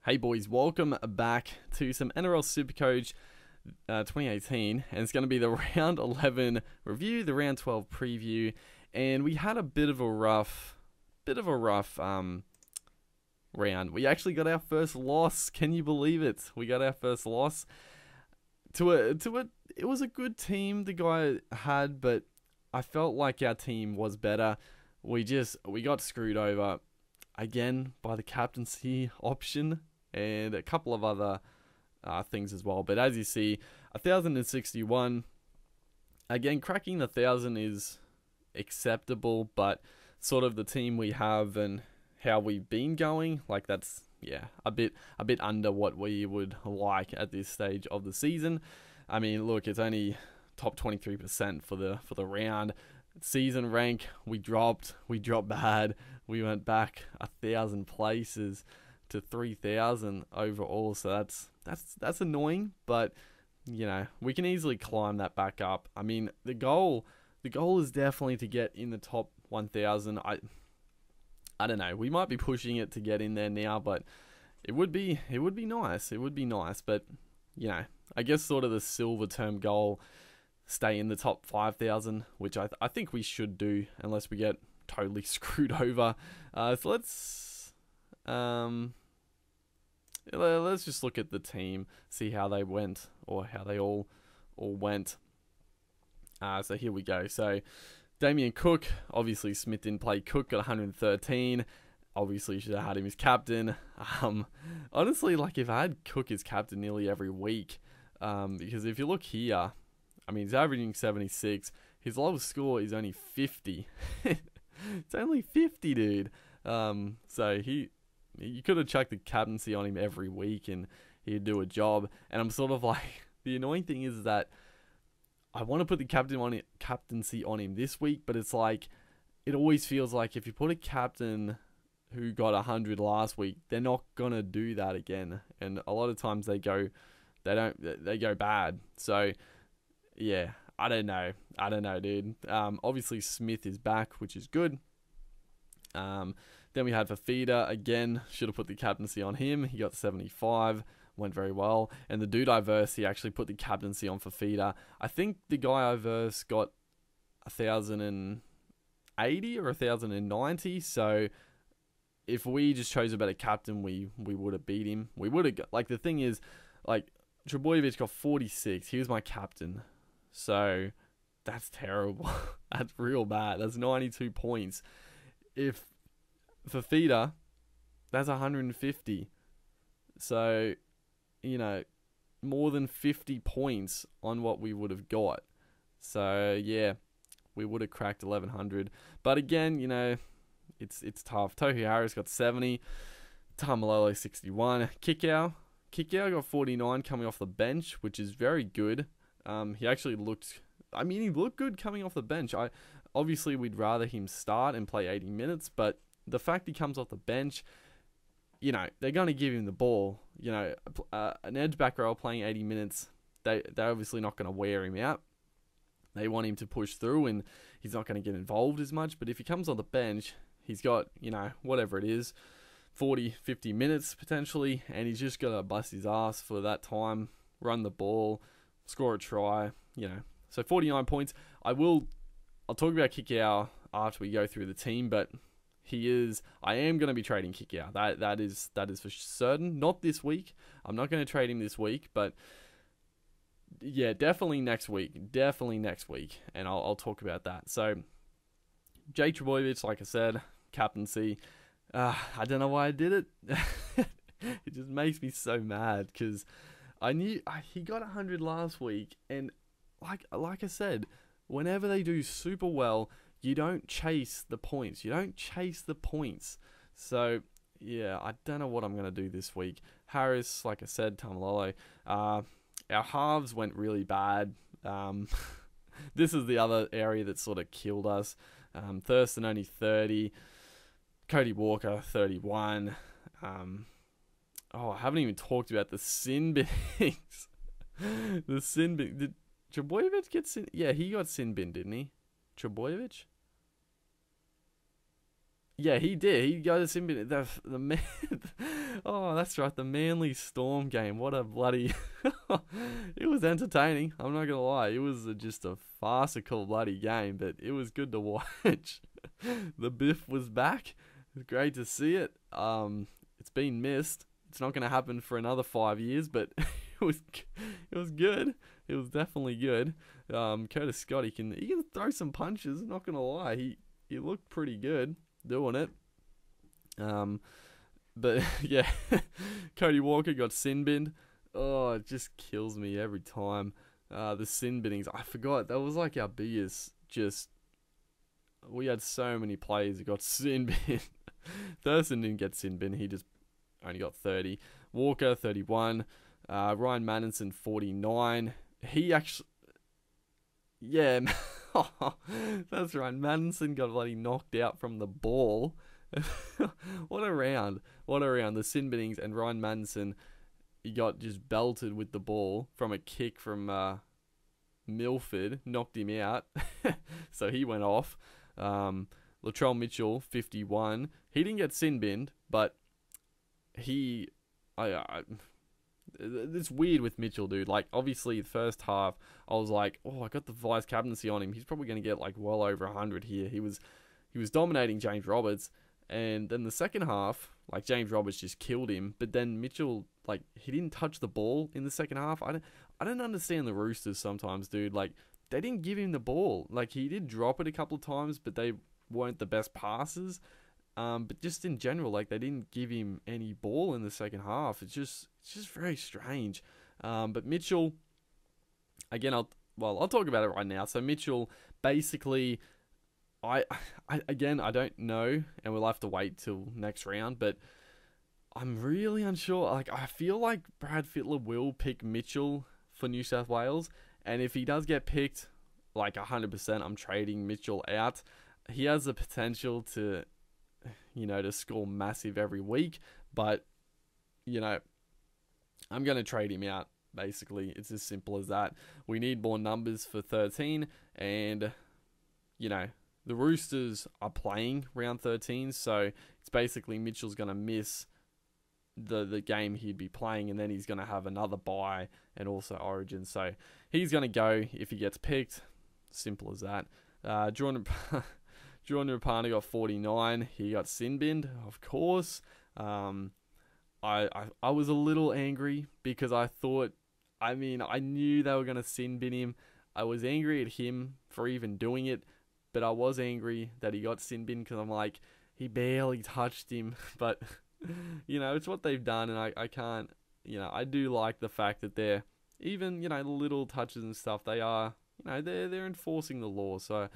Hey boys, welcome back to some NRL SUPERCOACH 2018, and it's going to be the round 11 review, the round 12 preview, and we had a bit of a rough round. We actually got our first loss. Can you believe it? We got our first loss it was a good team the guy had, but I felt like our team was better. We got screwed over again by the captaincy option and a couple of other things as well. But as you see, 1,061. Again, cracking the 1,000 is acceptable, but sort of the team we have and how we've been going, like that's a bit under what we would like at this stage of the season. I mean, look, it's only top 23% for the round. Season rank, we dropped bad. We went back 1,000 places to 3,000 overall, so that's annoying, but you know, we can easily climb that back up. I mean, the goal is definitely to get in the top 1,000. I don't know, we might be pushing it to get in there now, but it would be nice, but you know, I guess sort of the silver term goal, stay in the top 5,000, which I think we should do unless we get totally screwed over. So let's just look at the team, see how they went, or how they all went. So here we go. So Damien Cook, obviously Smith didn't play. Cook got 113. Obviously should have had him as captain. Honestly, like if I had Cook as captain nearly every week, because if you look here, I mean, he's averaging 76. His lowest score is only 50. It's only 50, dude. So you could have chucked the captaincy on him every week and he'd do a job. And I'm sort of like, the annoying thing is that I want to put the captaincy on him this week, but it's like, it always feels like if you put a captain who got 100 last week, they're not gonna do that again. And a lot of times they go bad. So yeah, I don't know, dude. Obviously Smith is back, which is good. Then we had Fafita again. Should have put the captaincy on him. He got 75. Went very well. And the dude I versed, he actually put the captaincy on Fafita. I think the guy I versed got 1,080 or 1,090. So if we just chose a better captain, we would have beat him. We would have got, like, the thing is, like, Trebojevic got 46. He was my captain. So that's terrible. That's real bad. That's 92 points. If Fafita, that's 150. So, you know, more than 50 points on what we would have got. So yeah, we would have cracked 1,100. But again, you know, it's tough. Tohu Harris got 70. Tamalolo 61. Kikau got 49 coming off the bench, which is very good. He actually looked, I mean, he looked good coming off the bench. Obviously we'd rather him start and play 80 minutes, but the fact he comes off the bench, you know, they're going to give him the ball. You know, an edge back row playing 80 minutes, they're obviously not going to wear him out. They want him to push through, and he's not going to get involved as much. But if he comes on the bench, he's got, you know, whatever it is, 40, 50 minutes potentially, and he's just going to bust his ass for that time, run the ball, score a try, you know. So 49 points. I'll talk about Kikau after we go through the team, but I am going to be trading Kikau. That is for certain. Not this week. I'm not going to trade him this week, but yeah, definitely next week. And I'll talk about that. So Jay Trebojevic, like I said, captaincy. I don't know why I did it. It just makes me so mad because I knew he got 100 last week, and like I said, whenever they do super well, you don't chase the points. So, yeah, I don't know what I'm going to do this week. Harris, like I said, Tamalolo. Our halves went really bad. This is the other area that sort of killed us. Thurston only 30. Cody Walker, 31. I haven't even talked about the sin binnings. The sin bin. Did Trebojevic get sin? Yeah, he got sin bin, didn't he? Trebojevic? Yeah, he did. He got us in the man. Oh, that's right. The Manly Storm game. What a bloody. It was entertaining. I'm not gonna lie. It was just a farcical bloody game, but it was good to watch. The Biff was back. It was great to see it. It's been missed. It's not gonna happen for another 5 years, but it was good. It was definitely good. Curtis Scott, he can throw some punches. Not gonna lie. He looked pretty good doing it. But yeah, Cody Walker got sin binned. Oh, it just kills me every time. The sin binnings. I forgot that was like our biggest. We had so many players who got sin binned. Thurston didn't get sin binned. He just only got 30. Walker 31. Ryan Madison 49. He actually. Yeah, that's right. Madison got bloody knocked out from the ball. What a round. The sin binnings, and Ryan Madison, he got just belted with the ball from a kick from Milford, knocked him out. So he went off. Latrell Mitchell, 51. He didn't get sin binned, but it's weird with Mitchell, dude. Like, obviously, the first half, I was like, oh, I got the vice captaincy on him. He's probably going to get, like, well over 100 here. He was dominating James Roberts. And then the second half, like, James Roberts just killed him. But then Mitchell, like, he didn't touch the ball in the second half. I don't understand the Roosters sometimes, dude. Like, they didn't give him the ball. Like, he did drop it a couple of times, but they weren't the best passes. But just in general, like, they didn't give him any ball in the second half. It's just very strange. But Mitchell, again, I'll talk about it right now. So Mitchell, basically, I don't know, and we'll have to wait till next round, but I'm really unsure. Like, I feel like Brad Fittler will pick Mitchell for New South Wales, and if he does get picked, like 100%, I'm trading Mitchell out. He has the potential to score massive every week, but, I'm going to trade him out, basically. It's as simple as that. We need more numbers for 13, and, the Roosters are playing round 13, so it's basically Mitchell's going to miss the game he'd be playing, and then he's going to have another bye and also Origin. So he's going to go if he gets picked. Simple as that. Jordan Rapana got 49. He got sin binned, of course. I was a little angry because I knew they were going to sin bin him. I was angry at him for even doing it, but I was angry that he got sin bin because I'm like, he barely touched him. But, it's what they've done, and I can't, I do like the fact that they're, even, the little touches and stuff, they are, they're enforcing the law. So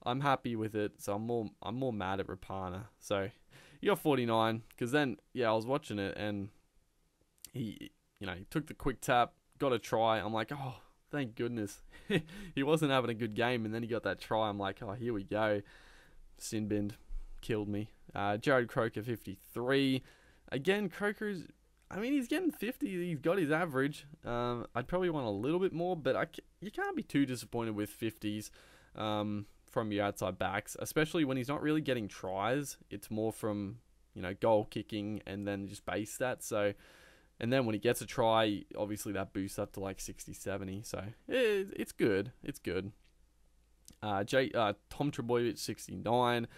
I'm happy with it. So I'm more mad at Rapana. So he got 49, because then, I was watching it, and he took the quick tap, got a try. I'm like, oh, thank goodness. He wasn't having a good game, and then he got that try. I'm like, oh, here we go. Sin binned. Killed me. Jared Croker, 53. Again, Croker's, he's getting 50. He's got his average. I'd probably want a little bit more, but you can't be too disappointed with 50s from your outside backs, especially when he's not really getting tries. It's more from, goal kicking and then just base stats. So, and then when he gets a try, obviously that boosts up to like 60, 70. So it's good. It's good. Tom Trbojevic, 69.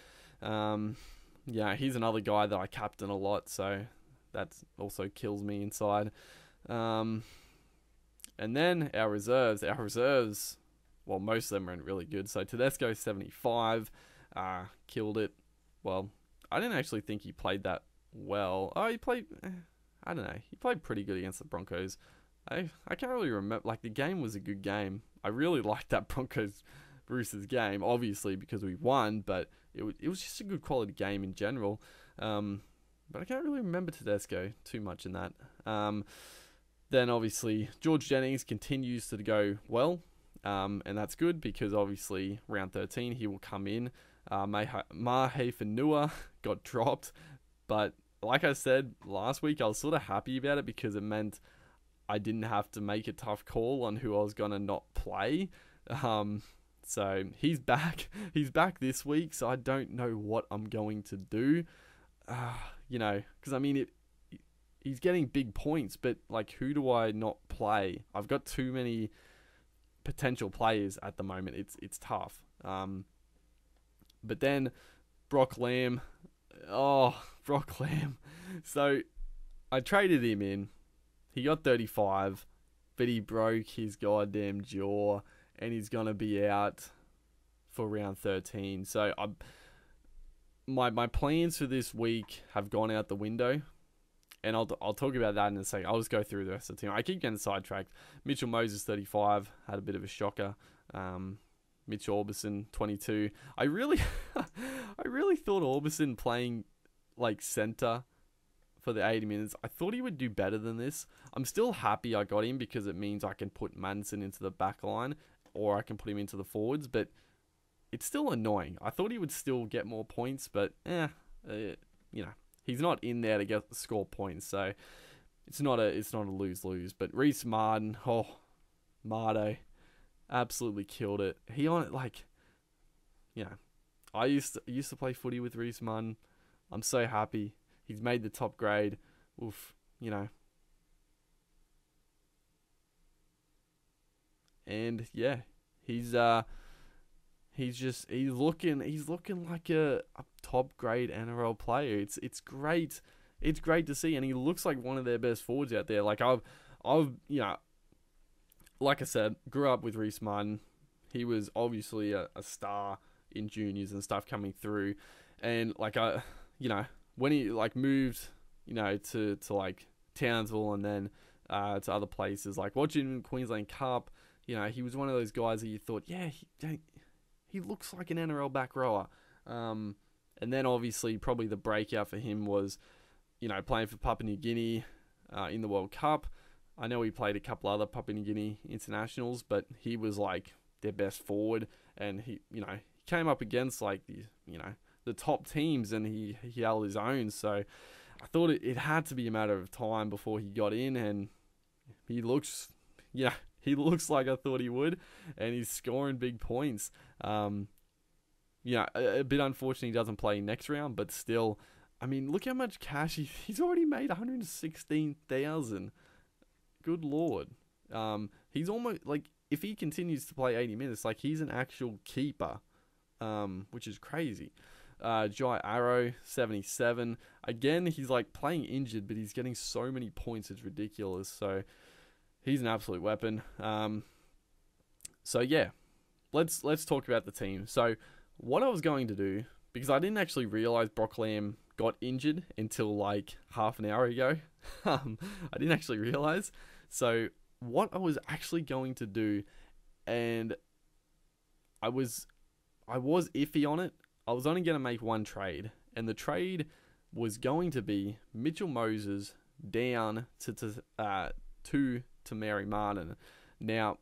He's another guy that I captain a lot, so that also kills me inside. And then our reserves, well, most of them aren't really good. So Tedesco, 75, killed it. Well, I didn't actually think he played that well. Oh, he played, I don't know. He played pretty good against the Broncos. I can't really remember. Like, the game was a good game. I really liked that Broncos-Roosters game, obviously, because we won, but it was just a good quality game in general. But I can't really remember Tedesco too much in that. Then, obviously, George Jennings continues to go well, and that's good because, obviously, round 13, he will come in. Mahe Fanua got dropped, but like I said last week, I was sort of happy about it because it meant I didn't have to make a tough call on who I was going to not play. So he's back. He's back this week, so I don't know what I'm going to do. Because I mean, he's getting big points, but like, who do I not play? I've got too many potential players at the moment. It's tough. But then Brock Lamb. Oh, Brock Lamb. So I traded him in. He got 35, but he broke his goddamn jaw, and he's gonna be out for round 13. So my plans for this week have gone out the window, and I'll talk about that in a second. I'll just go through the rest of the team. I keep getting sidetracked. Mitchell Moses 35 had a bit of a shocker. Mitch Orbison 22. I really thought Orbison playing like center for the 80 minutes, I thought he would do better than this. I'm still happy I got him because it means I can put Madison into the back line, or I can put him into the forwards, but it's still annoying. I thought he would still get more points, but he's not in there to score points, so it's not a lose-lose. But Reece Martin, Mardo, absolutely killed it. He on it like, I used to play footy with Reece Martin. I'm so happy. He's made the top grade. Oof, And yeah, he's looking like a top grade NRL player. It's great. It's great to see, and he looks like one of their best forwards out there. Like I've like I said, grew up with Reece Martin. He was obviously a star in juniors and stuff coming through, and like when he like moved, to like Townsville and then to other places, like watching him in Queensland Cup, he was one of those guys that you thought, he looks like an NRL back rower. And then obviously probably the breakout for him was, playing for Papua New Guinea in the World Cup. I know he played a couple other Papua New Guinea internationals, but he was like their best forward, and he came up against like the top teams, and he held his own. So I thought it had to be a matter of time before he got in, and he looks like I thought he would, and he's scoring big points. A bit unfortunate he doesn't play next round, but still, I mean, look how much cash he's already made. 116,000. Good Lord. He's almost like, if he continues to play 80 minutes, like he's an actual keeper, which is crazy. Jai Arrow 77. Again, he's like playing injured, but he's getting so many points, it's ridiculous. So he's an absolute weapon. So yeah, let's talk about the team. So what I was going to do, because I didn't actually realize Brock Lamb got injured until like half an hour ago. I didn't actually realize. So what I was actually going to do, and I was iffy on it. I was only going to make one trade, and the trade was going to be Mitchell Moses down to Mary Martin. Now,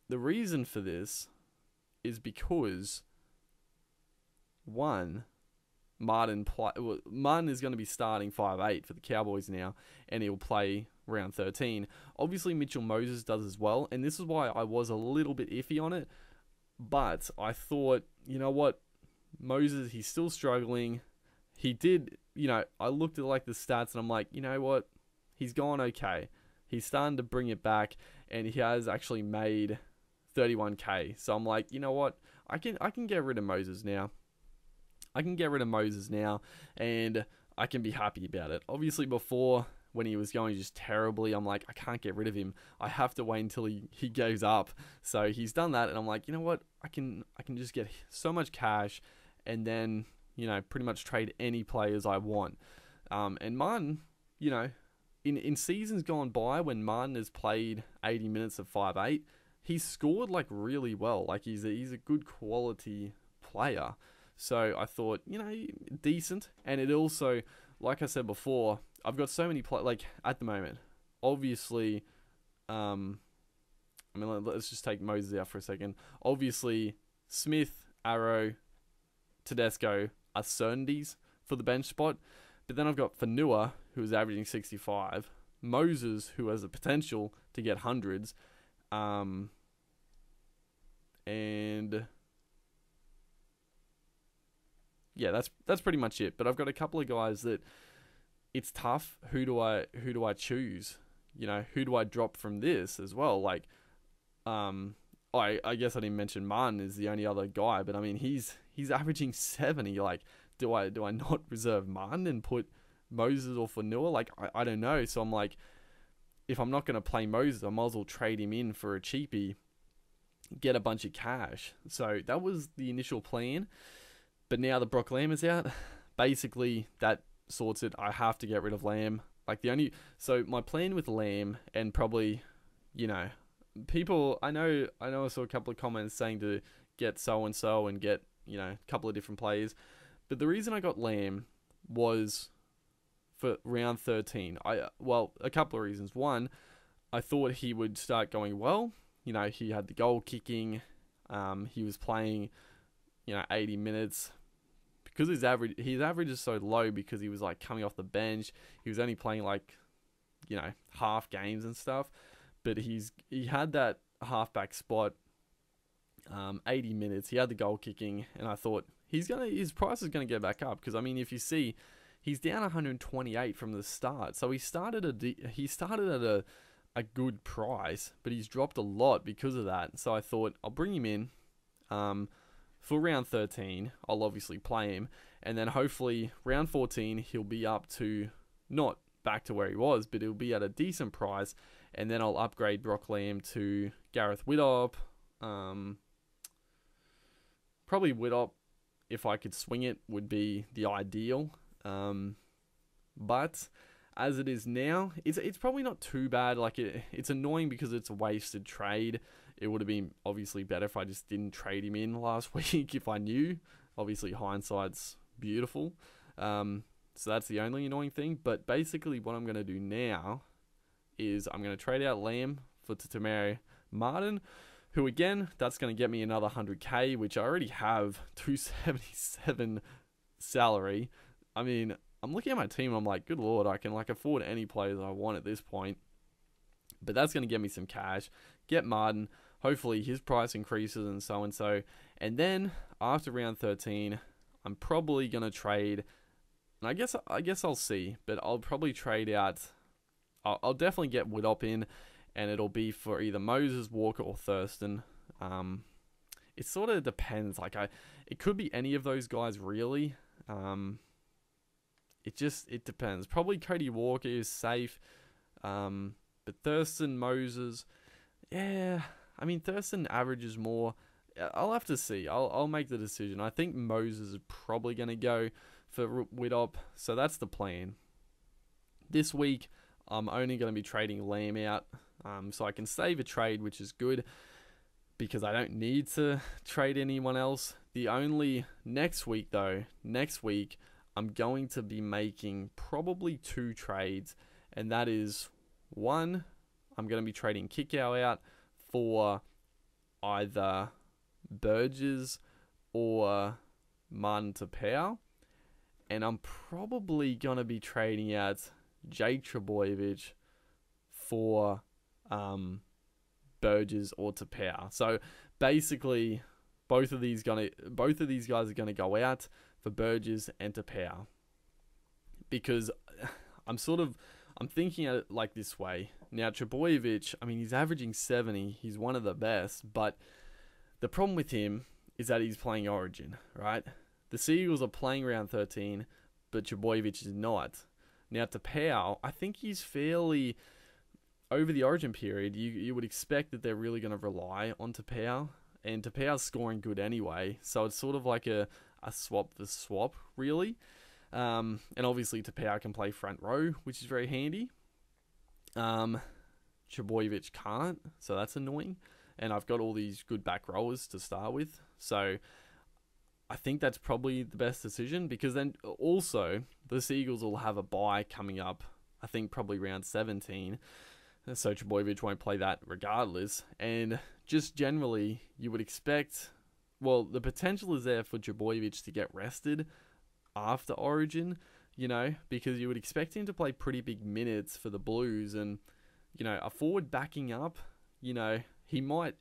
the reason for this is because one, Martin is going to be starting 5'8" for the Cowboys now, and he'll play round 13. Obviously, Mitchell Moses does as well, and this is why I was a little bit iffy on it. But I thought, you know what, Moses, he's still struggling. He did, I looked at like the stats, and I'm like, you know what, he's gone okay. He's starting to bring it back, and he has actually made 31k. So I'm like, you know what, I can get rid of Moses now. And I can be happy about it. Obviously, before, when he was going just terribly, I'm like, I can't get rid of him. I have to wait until he goes up. So he's done that, and I'm like, you know what? I can just get so much cash, and then pretty much trade any players I want. And Martin, in seasons gone by, when Martin has played 80 minutes of 5'8", he's scored like really well. Like he's a good quality player. So I thought, decent. And it also, like I said before, I've got so many like at the moment. Obviously, let's just take Moses out for a second. Obviously, Smith, Arrow, Tedesco are certainties for the bench spot. But then I've got Fanua, who is averaging 65. Moses, who has the potential to get hundreds. And yeah, that's pretty much it. But I've got a couple of guys that it's tough. Who do I choose? You know, who do I drop from this as well? Like, I guess I didn't mention Martin is the only other guy, but I mean he's averaging 70. Like, do I not reserve Martin and put Moses or Fanua? Like, I don't know. So I'm like, if I'm not gonna play Moses, I might as well trade him in for a cheapie, get a bunch of cash. So that was the initial plan. But now the Brock Lamb is out. Basically, that sorts it. I have to get rid of Lamb. Like so my plan with Lamb, and probably, you know, people, I know I saw a couple of comments saying to get so-and-so and get, you know, a couple of different players. But the reason I got Lamb was for round 13. Well, a couple of reasons. One, I thought he would start going well. You know, he had the goal kicking. He was playing, you know, 80 minutes. Because his average is so low because he was like coming off the bench. He was only playing like, you know, half games and stuff. But he had that halfback spot, 80 minutes. He had the goal kicking, and I thought his price is gonna get back up, because I mean, if you see, he's down 128 from the start. So he started at a good price, but he's dropped a lot because of that. So I thought I'll bring him in. For round 13, I'll obviously play him, and then hopefully round 14 he'll be up to, not back to where he was, but he'll be at a decent price, and then I'll upgrade Brock Lamb to Gareth Widdop. Probably Widdop, if I could swing it, would be the ideal. But as it is now, it's probably not too bad. Like, it's annoying because it's a wasted trade. It would have been obviously better if I just didn't trade him in last week if I knew. Obviously, hindsight's beautiful. So that's the only annoying thing. But basically what I'm going to do now is I'm going to trade out Lamb for Tamari Martin, who, again, that's going to get me another 100k, which I already have 277 salary. I mean, I'm looking at my team, I'm like, good lord, I can like afford any players I want at this point. But that's going to get me some cash. Get Martin. Hopefully his price increases and so and so. And then after round 13, I'm probably going to trade. And I guess I'll see. But I'll probably trade out. I'll definitely get Widdop in. And it'll be for either Moses, Walker, or Thurston. It sort of depends. Like, it could be any of those guys, really. It depends. Probably Cody Walker is safe. But Thurston, Moses, yeah. I mean, Thurston averages more. I'll have to see. I'll make the decision. I think Moses is probably going to go for Widdop. So that's the plan. This week, I'm only going to be trading Lamb out. So I can save a trade, which is good, because I don't need to trade anyone else. The only next week, I'm going to be making probably 2 trades. And that is, one, I'm going to be trading Kickow out for either Burgess or Martin Tapau. And I'm probably going to be trading out Jake Trbojevic for Burgess or Tapau. So basically, both of these guys are going to go out for Burgess and Tapau. Because I'm thinking of it like this way. Now, Trbojevic, I mean, he's averaging 70. He's one of the best. But the problem with him is that he's playing Origin, right? The Seagulls are playing round 13, but Trbojevic is not. Now, Tapau, I think he's fairly... Over the Origin period, you would expect that they're really going to rely on Tapau. And Tapau's scoring good anyway. So it's sort of like a swap for swap, really. And obviously Tapau can play front row, which is very handy. Trbojevic can't, so that's annoying. And I've got all these good back rowers to start with. So I think that's probably the best decision, because then also the Seagulls will have a bye coming up, I think probably round 17. So Trbojevic won't play that regardless. And just generally, you would expect... Well, the potential is there for Trbojevic to get rested after Origin, you know, because you would expect him to play pretty big minutes for the Blues, and, you know, a forward backing up, you know, he might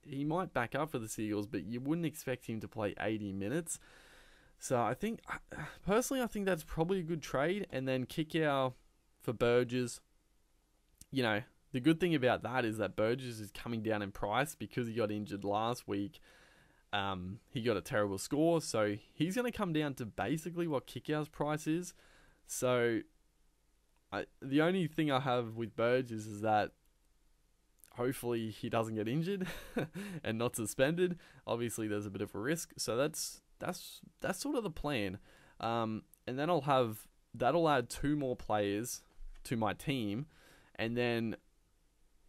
back up for the Seagulls, but you wouldn't expect him to play 80 minutes. So I think, personally, I think that's probably a good trade. And then Kickow for Burgess. You know, the good thing about that is that Burgess is coming down in price because he got injured last week. He got a terrible score, so he's going to come down to basically what Kickow's price is. So the only thing I have with Burgess is that hopefully he doesn't get injured and not suspended. Obviously, there's a bit of a risk, so that's sort of the plan. And then that'll add 2 more players to my team, and then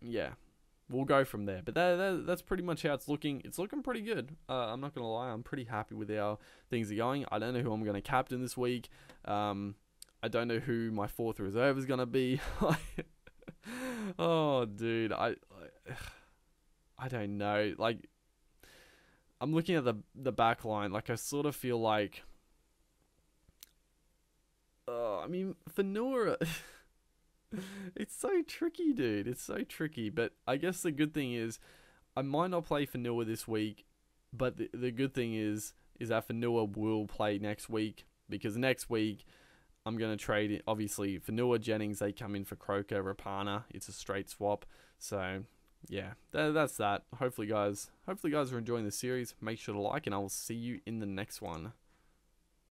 yeah, we'll go from there. But that's pretty much how it's looking. It's looking pretty good. I'm not gonna lie, I'm pretty happy with how things are going. I don't know who I'm gonna captain this week. I don't know who my 4th reserve is gonna be. Oh, dude, I don't know. Like, I'm looking at the back line. Like, I sort of feel like, I mean, Fanua, it's so tricky, dude. It's so tricky. But I guess the good thing is, I might not play Fanua this week, but the good thing is that Fanua will play next week, because next week I'm going to trade it. Obviously, Fanua, Jennings, they come in for Croker, Rapana. It's a straight swap. So, yeah, that's that. Hopefully, guys are enjoying the series. Make sure to like, and I will see you in the next one.